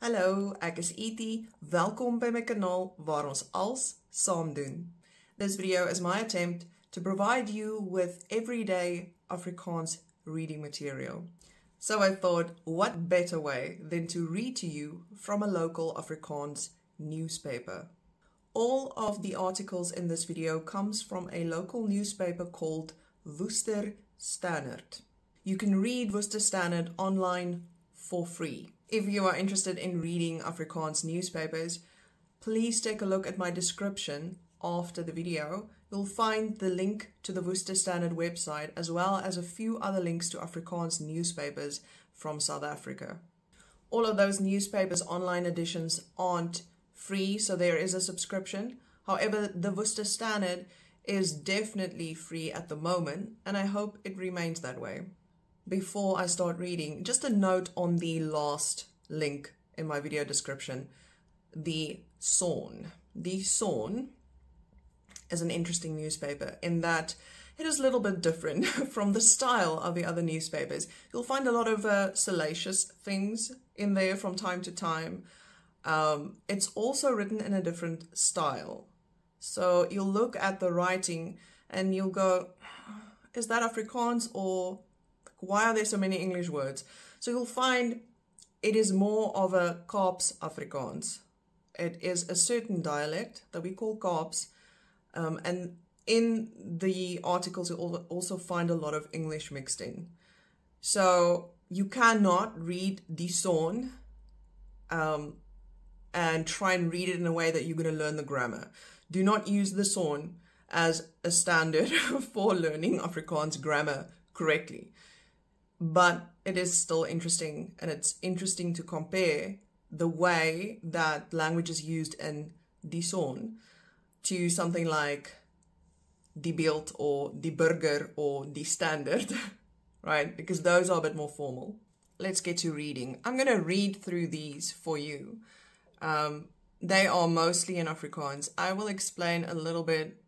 Hallo, ek is Eti. Welkom by my kanaal waar ons als saam doen. This video is my attempt to provide you with everyday Afrikaans reading material. So I thought, what better way than to read to you from a local Afrikaans newspaper. All of the articles in this video comes from a local newspaper called Worcester Standard. You can read Worcester Standard online for free. If you are interested in reading Afrikaans newspapers, please take a look at my description after the video. You'll find the link to the Worcester Standard website as well as a few other links to Afrikaans newspapers from South Africa. All of those newspapers' online editions aren't free, so there is a subscription. However, the Worcester Standard is definitely free at the moment, and I hope it remains that way. Before I start reading, just a note on the last link in my video description, the Sawn. The Sawn is an interesting newspaper in that it is a little bit different from the style of the other newspapers. You'll find a lot of salacious things in there from time to time. It's also written in a different style. So you'll look at the writing and you'll go, is that Afrikaans, or why are there so many English words? So you'll find it is more of a Kaaps Afrikaans. It is a certain dialect that we call Kaaps. And in the articles, you'll also find a lot of English mixed in. So you cannot read Die Sawn and try and read it in a way that you're going to learn the grammar. Do not use the Sawn as a standard for learning Afrikaans grammar correctly. But it is still interesting, and it's interesting to compare the way that language is used in Die Sawn to something like Die Beeld or Die Burger or Die Standard, right? Because those are a bit more formal. Let's get to reading. I'm going to read through these for you. They are mostly in Afrikaans. I will explain a little bit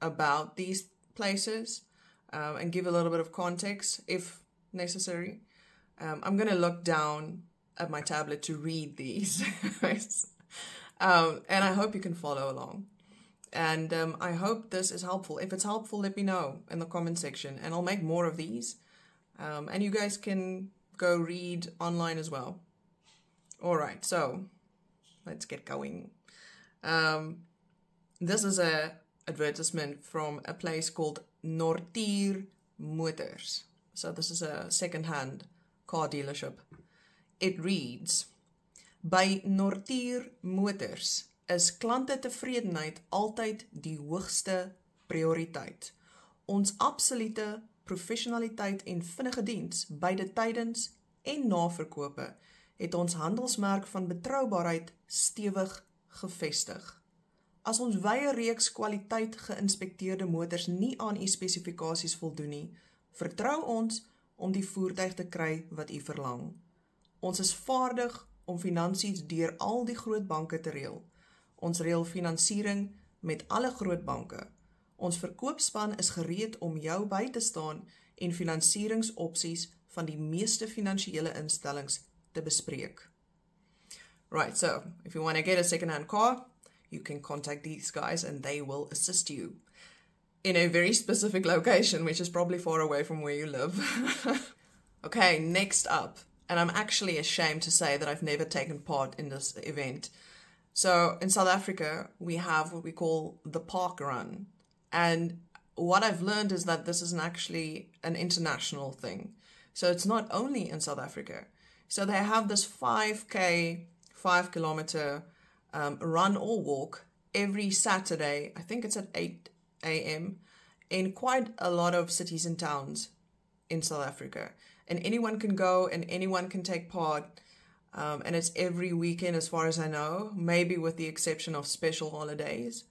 about these places and give a little bit of context if necessary. I'm going to look down at my tablet to read these. And I hope you can follow along. And I hope this is helpful. If it's helpful, let me know in the comment section, and I'll make more of these. And you guys can go read online as well. All right, so let's get going. This is a advertisement from a place called Nortier Motors. So this is a second-hand car dealership. It reads, by Nortier Motors is klantetevredenheid altyd die hoogste prioriteit. Ons absolute professionaliteit en vinnige diens beide tydens en na verkope het ons handelsmerk van betroubaarheid stewig gevestig. As ons wye reeks kwaliteit geïnspekteerde motors nie aan u spesifikasies voldoen nie, vertrou ons om die voertuig te kry wat u verlang. Ons is vaardig om finansies deur al die groot banke te reël. Ons reël finansiering met alle groot banke. Ons verkoopspan is gereed om jou by te staan en finansieringsopsies van die meeste finansiële instellings te bespreek. Right, so if you want to get a second-hand car, you can contact these guys and they will assist you in a very specific location, which is probably far away from where you live. Okay, next up, and I'm actually ashamed to say that I've never taken part in this event. So in South Africa, we have what we call the Park Run. And what I've learned is that this is actually an international thing. So it's not only in South Africa. So they have this 5K, 5-kilometer run or walk every Saturday. I think it's at 8 a.m. in quite a lot of cities and towns in South Africa. And anyone can go and anyone can take part. And it's every weekend as far as I know, maybe with the exception of special holidays.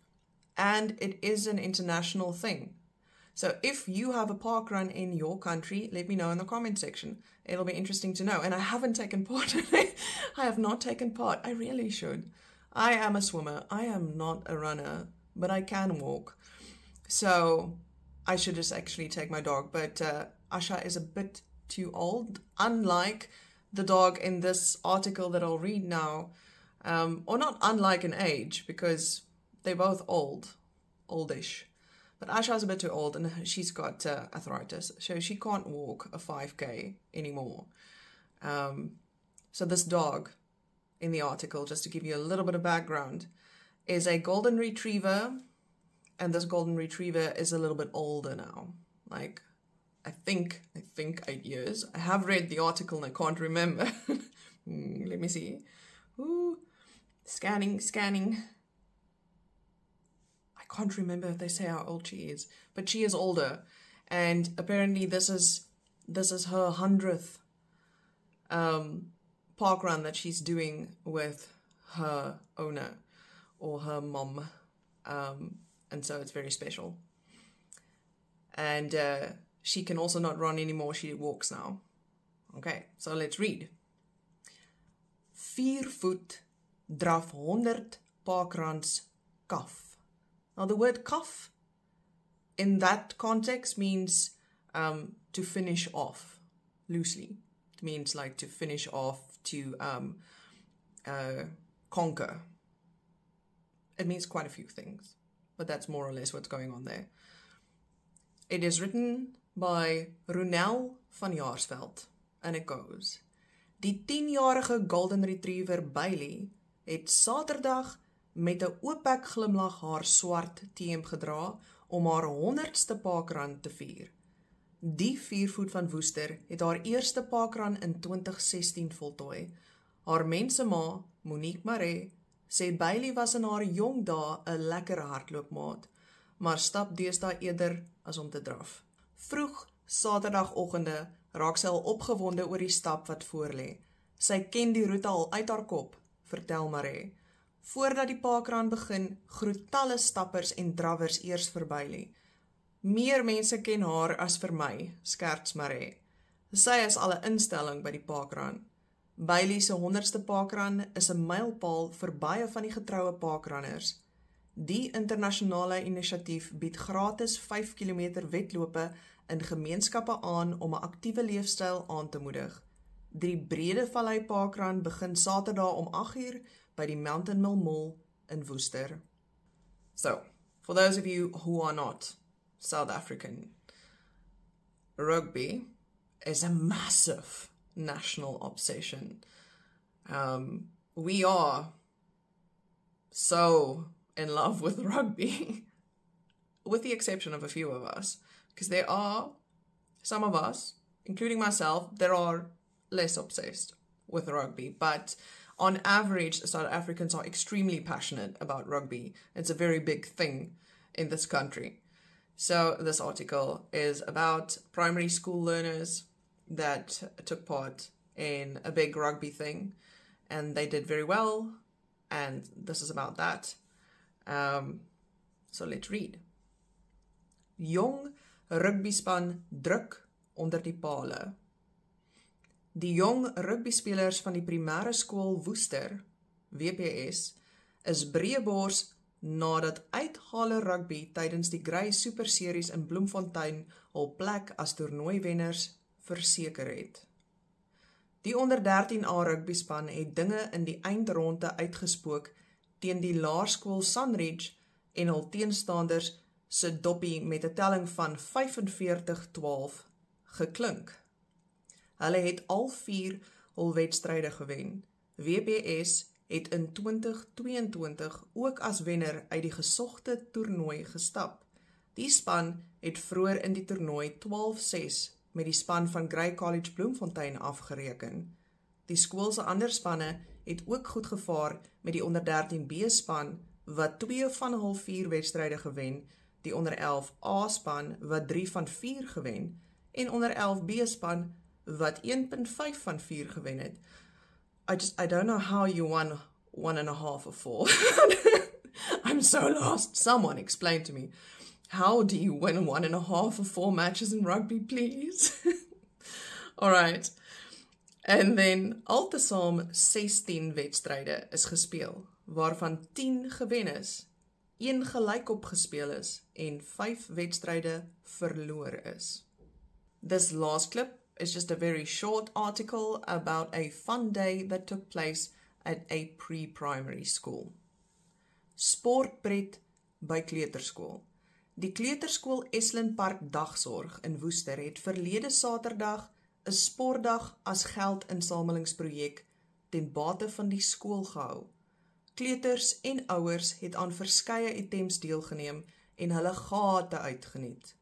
And it is an international thing. So if you have a park run in your country, let me know in the comment section. It'll be interesting to know. And I haven't taken part. I have not taken part. I really should. I am a swimmer. I am not a runner, but I can walk. So I should just actually take my dog. But Asha is a bit too old, unlike the dog in this article that I'll read now are not unlike in age, because they're both oldish. But Asha's a bit too old, and she's got arthritis, so she can't walk a 5K anymore. So this dog in the article, just to give you a little bit of background, is a golden retriever, and this golden retriever is a little bit older now. Like, I think 8 years. I have read the article and I can't remember. Let me see. Ooh, scanning. I can't remember if they say how old she is, but she is older, and apparently this is her 100th park run that she's doing with her owner or her mom, and so it's very special. And she can also not run anymore, she walks now. Okay, so let's read. 4 voet draf 100 parkruns kaf. Now the word kaf in that context means to finish off, loosely. It means like to finish off, to conquer. It means quite a few things, but that's more or less what's going on there. It is written by Ronel van Jaarsveld, and it goes: Die 10-jarige Golden Retriever Bailey het Saterdag met 'n oopbek glimlag haar swart T-hemp gedra om haar 100ste parkrun te vier. Die 4 voet van Woester het haar eerste parkrun in 2016 voltooi. Haar mensema, Monique Marais, sê Bailey was in haar jong dae 'n lekker hardloopmaat, maar stap deesdae eerder as om te draf. Vroeg Saterdagoggende raak sy al opgewonde oor die stap wat voorlê. Sy ken die roete al uit haar kop, vertel Marais. Voordat die parkrun begin, groet talle stappers en drawers eers vir Bailey. Meer mense ken haar as vir my, skerts Marais. Sy is al 'n instelling by die parkrun. Bailey se 100ste parkrun is 'n mylpaal vir baie van die getroue parkrunners. Die internasionale inisiatief bied gratis 5 km wedlope in gemeenskappe aan om 'n aktiewe leefstyl aan te moedig. Die Brede Vallei Parkrun begin Saterdag om 8:00 by die Mountain Mill Mall in Woester. So, for those of you who are not South African, rugby is a massive national obsession. We are so in love with rugby, with the exception of a few of us, because there are some of us, including myself, that are less obsessed with rugby, but on average, South Africans are extremely passionate about rugby. It's a very big thing in this country. So this article is about primary school learners that took part in a big rugby thing, and they did very well, and this is about that. So let's read. Jong rugbyspan druk onder die pale. Die jong rugbyspelers van die primêre skool Woester, WPS, is breëbors nadat uithale rugby tydens die Grey Super Series in Bloemfontein hul plek as toernooiwenners verseker het. Die onder 13A rugbyspan het dinge in die eindronde uitgespook teen die laerskool Sunridge en hul teenstanders se doppie met 'n telling van 45-12 geklink. Hulle het al 4 hul wedstryde gewen. WPS het in 2022 ook as wenner uit die gesogte toernooi gestap. Die span het vroeër in die toernooi 12-6 met die span van Grey College Bloemfontein afgereken. Die skool se ander spanne het ook goed gevaar met die onder 13B span wat 2 van hul 4 wedstryde gewen, die onder 11A span wat 3 van 4 gewen en onder 11B span wat 1.5 van 4 gewen het. I don't know how you won 1.5 of 4. I'm so lost. Someone explain to me. How do you win 1.5 of 4 matches in rugby, please? All right. And then altesaam 16 wedstryde is gespeel, waarvan 10 gewen is, 1 gelykop gespeel is en 5 wedstryde verloor is. This last clip is just a very short article about a fun day that took place at a pre-primary school. Sportpret by kleuterskool. Die kleuterskool Estlin Park Dagsorg in Woester het verlede Saterdag 'n sportdag as geldinsamelingsprojek ten bate van die skool gehou. Kleuters en ouers het aan verskeie items deelgeneem en hulle gate uitgeniet.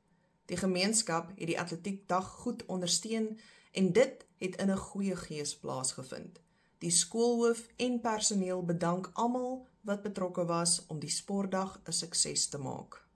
Die gemeenskap het die atletiekdag goed ondersteun en dit het in 'n goeie gees plaasgevind. Die skoolhoof en personeel bedank almal wat betrokke was om die sportdag 'n sukses te maak.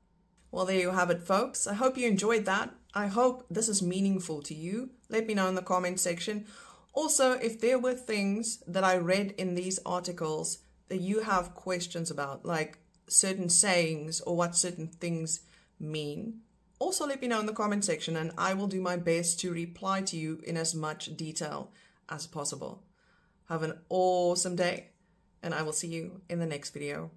Well, there you have it, folks. I hope you enjoyed that. I hope this is meaningful to you. Let me know in the comment section. Also, if there were things that I read in these articles that you have questions about, like certain sayings or what certain things mean, also let me know in the comment section and I will do my best to reply to you in as much detail as possible. Have an awesome day and I will see you in the next video.